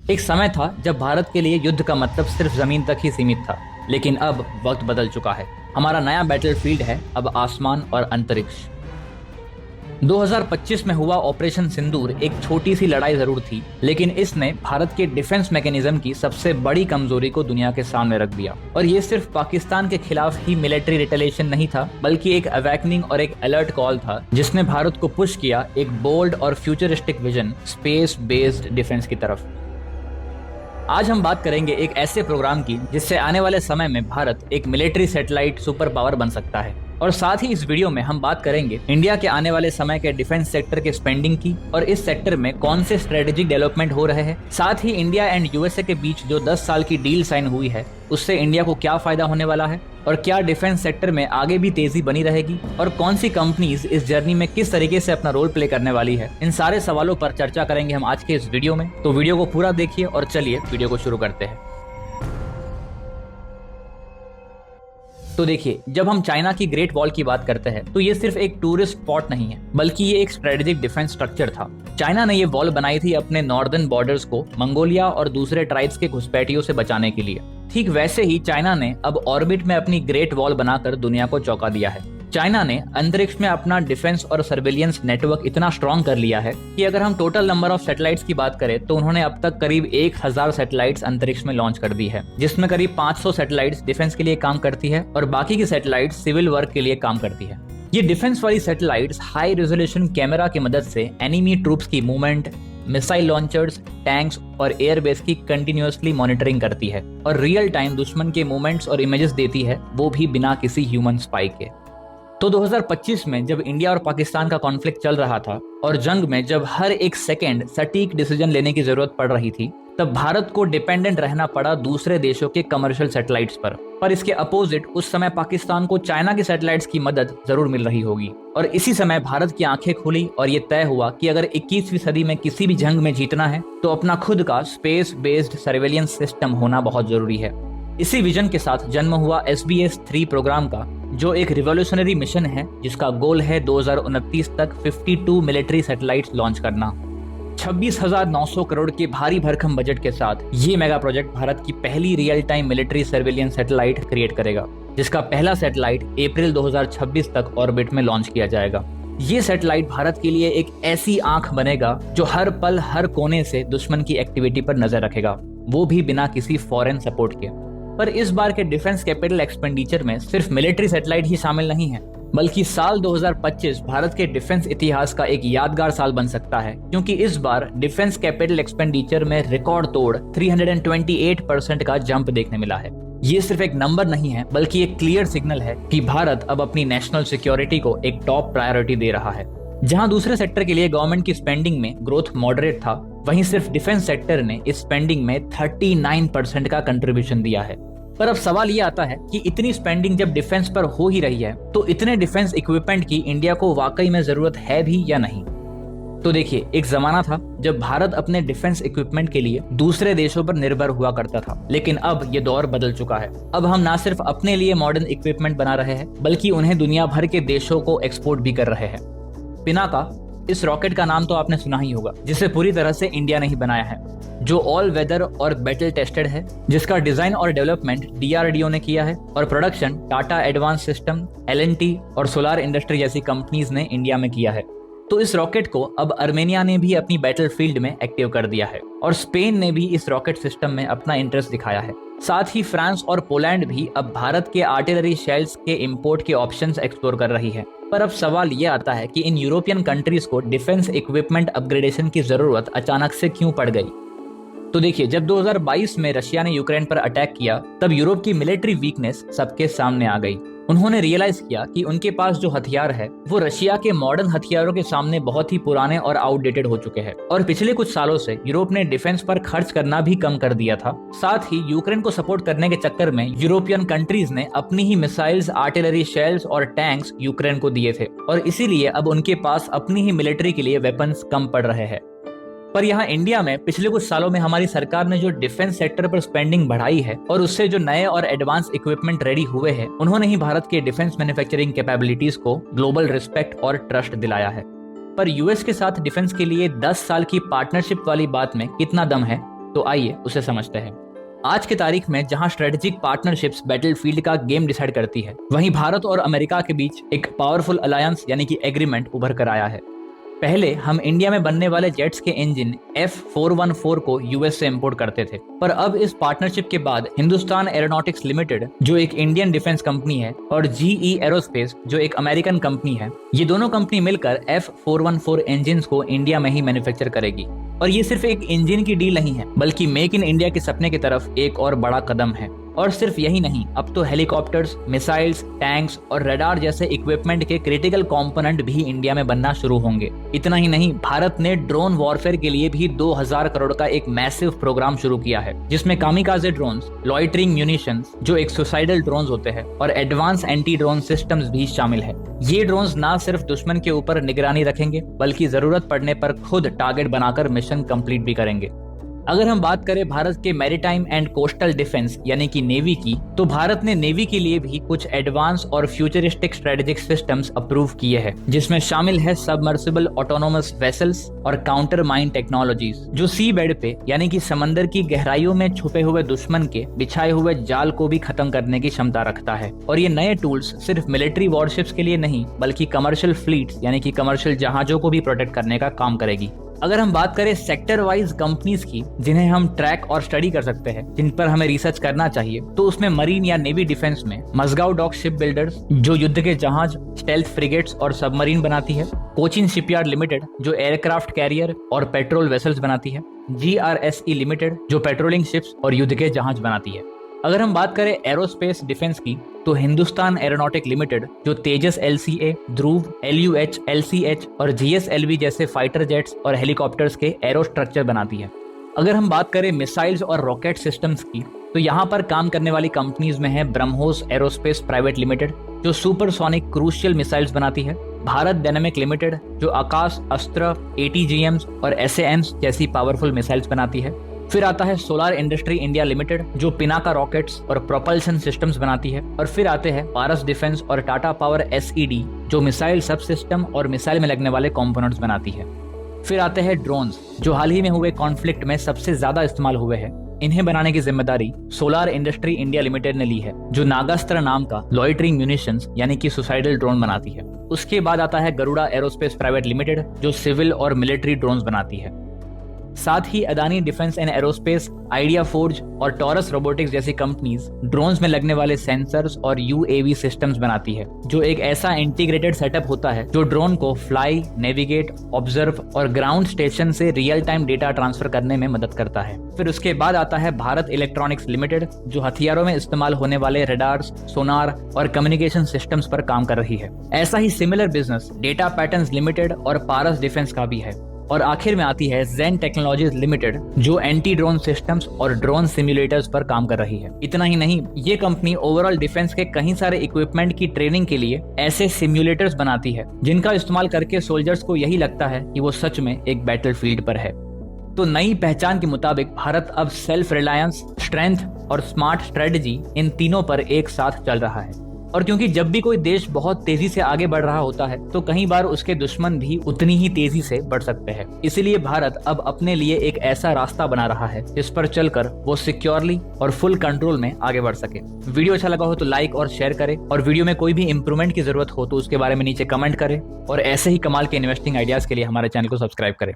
एक समय था जब भारत के लिए युद्ध का मतलब सिर्फ जमीन तक ही सीमित था, लेकिन अब वक्त बदल चुका है। हमारा नया बैटलफील्ड है अब आसमान और अंतरिक्ष। 2025 में हुआ ऑपरेशन सिंदूर एक छोटी सी लड़ाई जरूर थी, लेकिन इसने भारत के डिफेंस मैकेनिज्म की सबसे बड़ी कमजोरी को दुनिया के सामने रख दिया। और ये सिर्फ पाकिस्तान के खिलाफ ही मिलिट्री रिटेलिएशन नहीं था, बल्कि एक अवेकनिंग और एक अलर्ट कॉल था जिसने भारत को पुश किया एक बोल्ड और futuristic vision space based defence की तरफ। आज हम बात करेंगे एक ऐसे प्रोग्राम की जिससे आने वाले समय में भारत एक मिलिट्री सैटेलाइट सुपर पावर बन सकता है। और साथ ही इस वीडियो में हम बात करेंगे इंडिया के आने वाले समय के डिफेंस सेक्टर के स्पेंडिंग की और इस सेक्टर में कौन से स्ट्रेटेजिक डेवलपमेंट हो रहे हैं। साथ ही इंडिया एंड यूएसए के बीच जो 10 साल की डील साइन हुई है उससे इंडिया को क्या फायदा होने वाला है, और क्या डिफेंस सेक्टर में आगे भी तेजी बनी रहेगी, और कौन सी कंपनीज इस जर्नी में किस तरीके से अपना रोल प्ले करने वाली है। इन सारे सवालों पर चर्चा करेंगे हम आज के इस वीडियो में। तो वीडियो को पूरा देखिए और चलिए वीडियो को शुरू करते हैं। तो देखिए, जब हम चाइना की ग्रेट वॉल की बात करते हैं तो ये सिर्फ एक टूरिस्ट स्पॉट नहीं है, बल्कि ये एक स्ट्रेटेजिक डिफेंस स्ट्रक्चर था। चाइना ने ये वॉल बनाई थी अपने नॉर्दर्न बॉर्डर्स को मंगोलिया और दूसरे ट्राइब्स के घुसपैठियों से बचाने के लिए। ठीक वैसे ही चाइना ने अब ऑर्बिट में अपनी ग्रेट वॉल बनाकर दुनिया को चौंका दिया है। चाइना ने अंतरिक्ष में अपना डिफेंस और सर्विलियंस नेटवर्क इतना स्ट्रॉन्ग कर लिया है कि अगर हम टोटल नंबर ऑफ सैटेलाइट्स की बात करें तो उन्होंने अब तक करीब 1000 सैटेलाइट्स अंतरिक्ष में लॉन्च कर दी है, जिसमें करीब 500 सैटेलाइट्स डिफेंस के लिए काम करती है और बाकी की सैटेलाइट्स सिविल वर्क के लिए काम करती है। ये डिफेंस वाली सैटेलाइट्स हाई रेजोल्यूशन कैमरा की मदद से एनिमी ट्रूप्स की मूवमेंट, मिसाइल लॉन्चर्स, टैंक्स और एयरबेस की कंटिन्यूअसली मॉनिटरिंग करती है और रियल टाइम दुश्मन के मूवमेंट्स और इमेजेस देती है, वो भी बिना किसी ह्यूमन स्पाई के। तो 2025 में जब इंडिया और पाकिस्तान का कॉन्फ्लिक्ट चल रहा था और जंग में जब हर एक सेकेंड सटीक डिसीजन लेने की जरूरत पड़ रही थी, तब भारत को डिपेंडेंट रहना पड़ा दूसरे देशों के कमर्शियल सैटेलाइट्स पर इसके अपोजिट उस समय पाकिस्तान को चाइना के सैटेलाइट्स की मदद जरूर मिल रही होगी। और इसी समय भारत की आंखें खुली और ये तय हुआ कि अगर 21वीं सदी में किसी भी जंग में जीतना है तो अपना खुद का स्पेस बेस्ड सर्वेलियंस सिस्टम होना बहुत जरूरी है। इसी विजन के साथ जन्म हुआ SBS-3 प्रोग्राम का, जो एक रिवॉल्यूशनरी मिशन है जिसका गोल है 2029 तक 52 मिलिट्री सैटेलाइट्स लॉन्च करना। 26,900 करोड़ के भारी भरकम बजट के साथ ये मेगा प्रोजेक्ट भारत की पहली real time military surveillance satellite create करेगा, जिसका पहला सैटेलाइट अप्रैल 2026 तक ऑर्बिट में लॉन्च किया जाएगा। ये सैटेलाइट भारत के लिए एक ऐसी आंख बनेगा जो हर पल हर कोने से दुश्मन की एक्टिविटी पर नजर रखेगा, वो भी बिना किसी फॉरेन सपोर्ट के। पर इस बार के डिफेंस कैपिटल एक्सपेंडिचर में सिर्फ मिलिट्री सैटेलाइट ही शामिल नहीं है, बल्कि साल 2025 भारत के डिफेंस इतिहास का एक यादगार साल बन सकता है, क्योंकि इस बार डिफेंस कैपिटल एक्सपेंडिचर में रिकॉर्ड तोड़ 328% का जंप देखने मिला है। ये सिर्फ एक नंबर नहीं है, बल्कि एक क्लियर सिग्नल है कि भारत अब अपनी नेशनल सिक्योरिटी को एक टॉप प्रायोरिटी दे रहा है। जहां दूसरे सेक्टर के लिए गवर्नमेंट की स्पेंडिंग में ग्रोथ मॉडरेट था, वहीं सिर्फ डिफेंस सेक्टर ने इस स्पेंडिंग में 39% का कंट्रीब्यूशन दिया है। पर अब सवाल ये आता है कि इतनी स्पेंडिंग जब डिफेंस पर हो ही रही है तो इतने डिफेंस इक्विपमेंट की इंडिया को वाकई में जरूरत है भी या नहीं। तो देखिए, एक जमाना था जब भारत अपने डिफेंस इक्विपमेंट के लिए दूसरे देशों पर निर्भर हुआ करता था, लेकिन अब ये दौर बदल चुका है। अब हम ना सिर्फ अपने लिए मॉडर्न इक्विपमेंट बना रहे हैं, बल्कि उन्हें दुनिया भर के देशों को एक्सपोर्ट भी कर रहे हैं। पिनाका, इस रॉकेट का नाम तो आपने सुना ही होगा, जिसे पूरी तरह से इंडिया ने ही बनाया है, जो ऑल वेदर और बैटल टेस्टेड है, जिसका डिजाइन और डेवलपमेंट DRDO ने किया है और production Tata advance system, L&T और सोलार इंडस्ट्री जैसी कंपनीज ने इंडिया में किया है। तो इस रॉकेट को अब अर्मेनिया ने भी अपनी बैटलफील्ड में एक्टिव कर दिया है और स्पेन ने भी इस रॉकेट सिस्टम में अपना इंटरेस्ट दिखाया है। साथ ही फ्रांस और पोलैंड भी अब भारत के आर्टिलरी शेल्स के इंपोर्ट के ऑप्शंस एक्सप्लोर कर रही है। पर अब सवाल ये आता है कि इन यूरोपियन कंट्रीज को डिफेंस इक्विपमेंट अपग्रेडेशन की जरूरत अचानक से क्यों पड़ गई। तो देखिए, जब 2022 में रशिया ने यूक्रेन पर अटैक किया, तब यूरोप की मिलिट्री वीकनेस सबके सामने आ गई। उन्होंने रियलाइज किया कि उनके पास जो हथियार है वो रशिया के मॉडर्न हथियारों के सामने बहुत ही पुराने और आउटडेटेड हो चुके हैं। और पिछले कुछ सालों से यूरोप ने डिफेंस पर खर्च करना भी कम कर दिया था। साथ ही यूक्रेन को सपोर्ट करने के चक्कर में यूरोपियन कंट्रीज ने अपनी ही मिसाइल्स, आर्टिलरी शेल्स और टैंक्स यूक्रेन को दिए थे, और इसीलिए अब उनके पास अपनी ही मिलिट्री के लिए वेपन्स कम पड़ रहे हैं। पर यहाँ इंडिया में पिछले कुछ सालों में हमारी सरकार ने जो डिफेंस सेक्टर पर स्पेंडिंग बढ़ाई है और उससे जो नए और एडवांस इक्विपमेंट रेडी हुए हैं, उन्होंने ही भारत के डिफेंस मैन्युफैक्चरिंग कैपेबिलिटीज को ग्लोबल रिस्पेक्ट और ट्रस्ट दिलाया है। पर यूएस के साथ डिफेंस के लिए 10 साल की पार्टनरशिप वाली बात में कितना दम है, तो आइए उसे समझते हैं। आज की तारीख में जहां स्ट्रेटेजिक पार्टनरशिप्स बैटलफील्ड का गेम डिसाइड करती है, वहीं भारत और अमेरिका के बीच एक पावरफुल अलायंस यानी कि एग्रीमेंट उभर कर आया है। पहले हम इंडिया में बनने वाले जेट्स के इंजन F414 को यूएस से इंपोर्ट करते थे, पर अब इस पार्टनरशिप के बाद हिंदुस्तान एरोनॉटिक्स लिमिटेड, जो एक इंडियन डिफेंस कंपनी है, और GE एरोस्पेस, जो एक अमेरिकन कंपनी है, ये दोनों कंपनी मिलकर F414 इंजन को इंडिया में ही मैन्युफैक्चर करेगी। और ये सिर्फ एक इंजन की डील नहीं है, बल्कि मेक इन इंडिया के सपने की तरफ एक और बड़ा कदम है। और सिर्फ यही नहीं, अब तो हेलीकॉप्टर्स, मिसाइल्स, टैंक्स और रडार जैसे इक्विपमेंट के क्रिटिकल कंपोनेंट भी इंडिया में बनना शुरू होंगे। इतना ही नहीं, भारत ने ड्रोन वॉरफेयर के लिए भी 2000 करोड़ का एक मैसिव प्रोग्राम शुरू किया है, जिसमें कामिकाजे ड्रोन्स, लॉइटरिंग म्यूनिशंस, जो एक सुसाइडल ड्रोन्स होते हैं, और एडवांस एंटी ड्रोन सिस्टम्स भी शामिल है। ये ड्रोन्स ना सिर्फ दुश्मन के ऊपर निगरानी रखेंगे, बल्कि जरूरत पड़ने पर खुद टारगेट बनाकर मिशन कंप्लीट भी करेंगे। अगर हम बात करें भारत के मैरीटाइम एंड कोस्टल डिफेंस यानी कि नेवी की, तो भारत ने नेवी के लिए भी कुछ एडवांस और फ्यूचरिस्टिक स्ट्रेटेजिक सिस्टम्स अप्रूव किए हैं, जिसमें शामिल है सबमर्सिबल ऑटोनोमस वेसल्स और काउंटर माइन टेक्नोलॉजीज, जो सी बेड पे यानी कि समंदर की गहराइयों में छुपे हुए दुश्मन के बिछाए हुए जाल को भी खत्म करने की क्षमता रखता है। और ये नए टूल्स सिर्फ मिलिट्री वॉरशिप्स के लिए नहीं, बल्कि कमर्शियल फ्लीट्स यानी कि कमर्शियल जहाजों को भी प्रोटेक्ट करने का काम करेगी। अगर हम बात करें सेक्टर वाइज कंपनीज की, जिन्हें हम ट्रैक और स्टडी कर सकते हैं, जिन पर हमें रिसर्च करना चाहिए, तो उसमें मरीन या नेवी डिफेंस में मजगांव डॉक शिप बिल्डर्स, जो युद्ध के जहाज, स्टेल्थ फ्रिगेट्स और सबमरीन बनाती है, कोचिन शिपयार्ड लिमिटेड, जो एयरक्राफ्ट कैरियर और पेट्रोल वेसल्स बनाती है, GRSE लिमिटेड, जो पेट्रोलिंग शिप्स और युद्ध के जहाज बनाती है। अगर हम बात करें एरोस्पेस डिफेंस की, तो हिंदुस्तान एरोनॉटिक लिमिटेड, जो तेजस LCA, ध्रुव LUH, LCH और GSLV जैसे फाइटर जेट्स और हेलीकॉप्टर्स के एरो स्ट्रक्चर बनाती है। अगर हम बात करें मिसाइल्स और रॉकेट सिस्टम्स की, तो यहाँ पर काम करने वाली कंपनीज में है ब्रह्मोस एरोस्पेस प्राइवेट लिमिटेड, जो सुपरसोनिक क्रूशियल मिसाइल्स बनाती है, भारत डायनामिक लिमिटेड, जो आकाश अस्त्र, ATGMs और SAMs जैसी पावरफुल मिसाइल्स बनाती है। फिर आता है सोलार इंडस्ट्री इंडिया लिमिटेड, जो पिनाका रॉकेट्स और प्रोपल्शन सिस्टम्स बनाती है। और फिर आते हैं पारस डिफेंस और टाटा पावर SED, जो मिसाइल सब सिस्टम और मिसाइल में लगने वाले कंपोनेंट्स बनाती है। फिर आते हैं ड्रोन्स, जो हाल ही में हुए कॉन्फ्लिक्ट में सबसे ज्यादा इस्तेमाल हुए हैं। इन्हें बनाने की जिम्मेदारी सोलार इंडस्ट्री इंडिया लिमिटेड ने ली है, जो नागास्त्र नाम का लॉइटरिंग म्यूनिशंस यानी कि सुसाइडल ड्रोन बनाती है। उसके बाद आता है गरुड़ा एरोस्पेस प्राइवेट लिमिटेड, जो सिविल और मिलिट्री ड्रोन्स बनाती है। साथ ही Adani defence and aerospace, Idea Forge और टॉरस रोबोटिक्स जैसी कंपनीज ड्रोन्स में लगने वाले सेंसर्स और UAV सिस्टम्स बनाती है, जो एक ऐसा इंटीग्रेटेड सेटअप होता है जो ड्रोन को फ्लाई, नेविगेट, ऑब्जर्व और ग्राउंड स्टेशन से रियल टाइम डेटा ट्रांसफर करने में मदद करता है। फिर उसके बाद आता है भारत इलेक्ट्रॉनिक्स लिमिटेड, जो हथियारों में इस्तेमाल होने वाले रडार्स, सोनार और कम्युनिकेशन सिस्टम्स पर काम कर रही है। ऐसा ही similar business Data Patterns Limited और पारस डिफेंस का भी है। और आखिर में आती है जेन टेक्नोलॉजीज लिमिटेड, जो एंटी ड्रोन सिस्टम्स और ड्रोन सिम्युलेटर्स पर काम कर रही है। इतना ही नहीं, ये कंपनी ओवरऑल डिफेंस के कई सारे इक्विपमेंट की ट्रेनिंग के लिए ऐसे सिम्युलेटर्स बनाती है, जिनका इस्तेमाल करके सोल्जर्स को यही लगता है कि वो सच में एक बैटलफील्ड पर है। तो नई पहचान के मुताबिक भारत अब सेल्फ रिलायंस, स्ट्रेंथ और स्मार्ट स्ट्रेटजी, इन तीनों पर एक साथ चल रहा है। और क्योंकि जब भी कोई देश बहुत तेजी से आगे बढ़ रहा होता है, तो कई बार उसके दुश्मन भी उतनी ही तेजी से बढ़ सकते हैं। इसीलिए भारत अब अपने लिए एक ऐसा रास्ता बना रहा है जिस पर चलकर वो सिक्योरली और फुल कंट्रोल में आगे बढ़ सके। वीडियो अच्छा लगा हो तो लाइक और शेयर करें, और वीडियो में कोई भी इंप्रूवमेंट की जरूरत हो तो उसके बारे में नीचे कमेंट करें, और ऐसे ही कमाल के इन्वेस्टिंग आइडियाज के लिए हमारे चैनल को सब्सक्राइब करें।